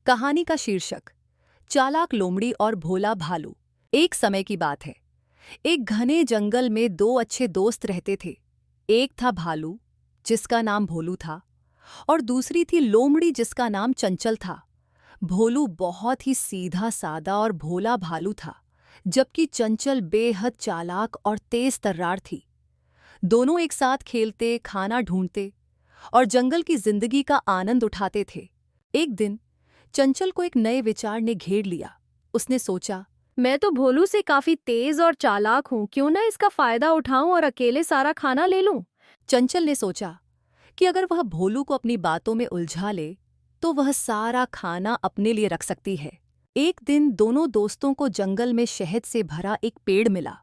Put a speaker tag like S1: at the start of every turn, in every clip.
S1: कहानी का शीर्षक चालाक लोमड़ी और भोला भालू। एक समय की बात है। एक घने जंगल में दो अच्छे दोस्त रहते थे। एक था भालू, जिसका नाम भोलू था, और दूसरी थी लोमड़ी, जिसका नाम चंचल था। भोलू बहुत ही सीधा सादा और भोला भालू था, जबकि चंचल बेहद चालाक और तेज तर्रार थी। दोनों एक साथ खेलते, खाना ढूंढते और जंगल की जिंदगी का आनंद उठाते थे। एक दिन चंचल को एक नए विचार ने घेर लिया। उसने सोचा,
S2: मैं तो भोलू से काफी तेज और चालाक हूँ, क्यों ना इसका फायदा उठाऊं और अकेले सारा खाना ले लूं।
S1: चंचल ने सोचा कि अगर वह भोलू को अपनी बातों में उलझा ले तो वह सारा खाना अपने लिए रख सकती है। एक दिन दोनों दोस्तों को जंगल में शहद से भरा एक पेड़ मिला।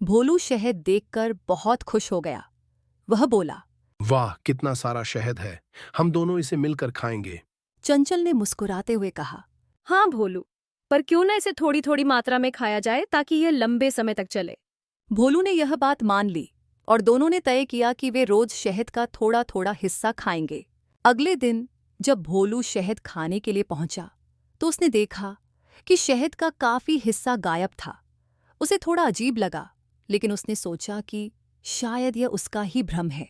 S1: भोलू शहद देखकर बहुत खुश हो गया। वह बोला,
S3: वाह, कितना सारा शहद है। हम दोनों इसे मिलकर खाएंगे।
S1: चंचल ने मुस्कुराते हुए कहा,
S2: हाँ भोलू, पर क्यों ना इसे थोड़ी थोड़ी मात्रा में खाया जाए ताकि यह लंबे समय तक चले।
S1: भोलू ने यह बात मान ली और दोनों ने तय किया कि वे रोज शहद का थोड़ा थोड़ा हिस्सा खाएंगे। अगले दिन जब भोलू शहद खाने के लिए पहुंचा तो उसने देखा कि शहद का काफी हिस्सा गायब था। उसे थोड़ा अजीब लगा, लेकिन उसने सोचा कि शायद यह उसका ही भ्रम है।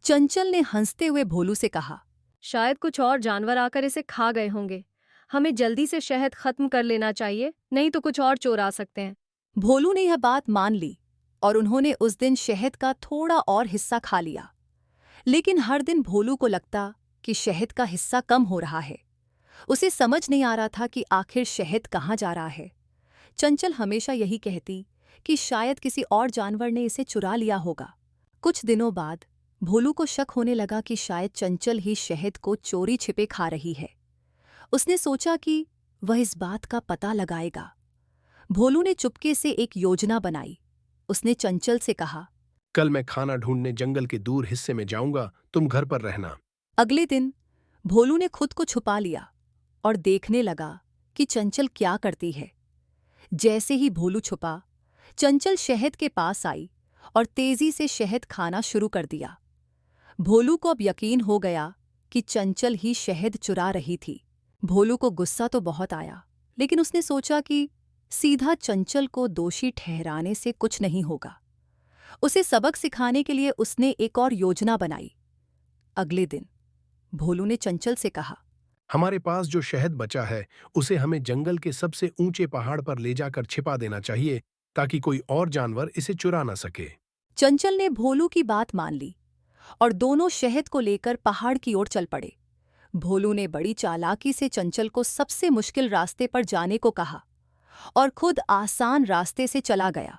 S1: चंचल ने हंसते हुए भोलू से कहा,
S2: शायद कुछ और जानवर आकर इसे खा गए होंगे। हमें जल्दी से शहद खत्म कर लेना चाहिए, नहीं तो कुछ और चोर आ सकते हैं।
S1: भोलू ने यह बात मान ली और उन्होंने उस दिन शहद का थोड़ा और हिस्सा खा लिया। लेकिन हर दिन भोलू को लगता कि शहद का हिस्सा कम हो रहा है। उसे समझ नहीं आ रहा था कि आखिर शहद कहाँ जा रहा है। चंचल हमेशा यही कहती कि शायद किसी और जानवर ने इसे चुरा लिया होगा। कुछ दिनों बाद भोलू को शक होने लगा कि शायद चंचल ही शहद को चोरी छिपे खा रही है। उसने सोचा कि वह इस बात का पता लगाएगा। भोलू ने चुपके से एक योजना बनाई। उसने चंचल से कहा,
S3: कल मैं खाना ढूंढने जंगल के दूर हिस्से में जाऊंगा, तुम घर पर रहना।
S1: अगले दिन भोलू ने खुद को छुपा लिया और देखने लगा कि चंचल क्या करती है। जैसे ही भोलू छुपा, चंचल शहद के पास आई और तेजी से शहद खाना शुरू कर दिया। भोलू को अब यकीन हो गया कि चंचल ही शहद चुरा रही थी। भोलू को गुस्सा तो बहुत आया, लेकिन उसने सोचा कि सीधा चंचल को दोषी ठहराने से कुछ नहीं होगा। उसे सबक सिखाने के लिए उसने एक और योजना बनाई। अगले दिन भोलू ने चंचल से कहा,
S3: हमारे पास जो शहद बचा है उसे हमें जंगल के सबसे ऊंचे पहाड़ पर ले जाकर छिपा देना चाहिए, ताकि कोई और जानवर इसे चुरा ना सके।
S1: चंचल ने भोलू की बात मान ली और दोनों शहद को लेकर पहाड़ की ओर चल पड़े। भोलू ने बड़ी चालाकी से चंचल को सबसे मुश्किल रास्ते पर जाने को कहा और खुद आसान रास्ते से चला गया।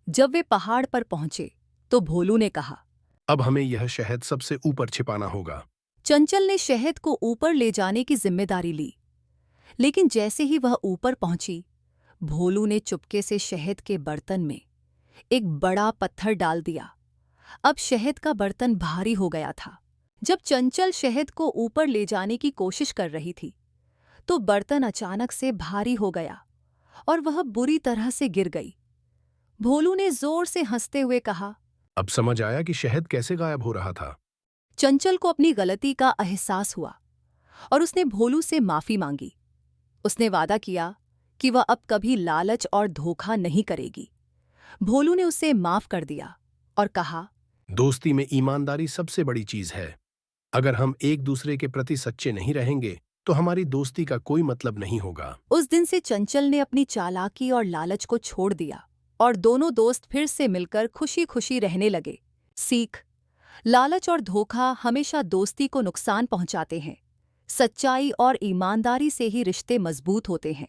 S1: जब वे पहाड़ पर पहुंचे तो भोलू ने कहा,
S3: अब हमें यह शहद सबसे ऊपर छिपाना होगा।
S1: चंचल ने शहद को ऊपर ले जाने की जिम्मेदारी ली। लेकिन जैसे ही वह ऊपर पहुंची, भोलू ने चुपके से शहद के बर्तन में एक बड़ा पत्थर डाल दिया। अब शहद का बर्तन भारी हो गया था। जब चंचल शहद को ऊपर ले जाने की कोशिश कर रही थी तो बर्तन अचानक से भारी हो गया और वह बुरी तरह से गिर गई। भोलू ने जोर से हंसते हुए कहा,
S3: अब समझ आया कि शहद कैसे गायब हो रहा था।
S1: चंचल को अपनी गलती का एहसास हुआ और उसने भोलू से माफी मांगी। उसने वादा किया कि वह अब कभी लालच और धोखा नहीं करेगी। भोलू ने उसे माफ कर दिया और कहा,
S3: दोस्ती में ईमानदारी सबसे बड़ी चीज है। अगर हम एक दूसरे के प्रति सच्चे नहीं रहेंगे तो हमारी दोस्ती का कोई मतलब नहीं होगा।
S1: उस दिन से चंचल ने अपनी चालाकी और लालच को छोड़ दिया और दोनों दोस्त फिर से मिलकर खुशी खुशी रहने लगे। सीख: लालच और धोखा हमेशा दोस्ती को नुकसान पहुंचाते हैं। सच्चाई और ईमानदारी से ही रिश्ते मजबूत होते हैं।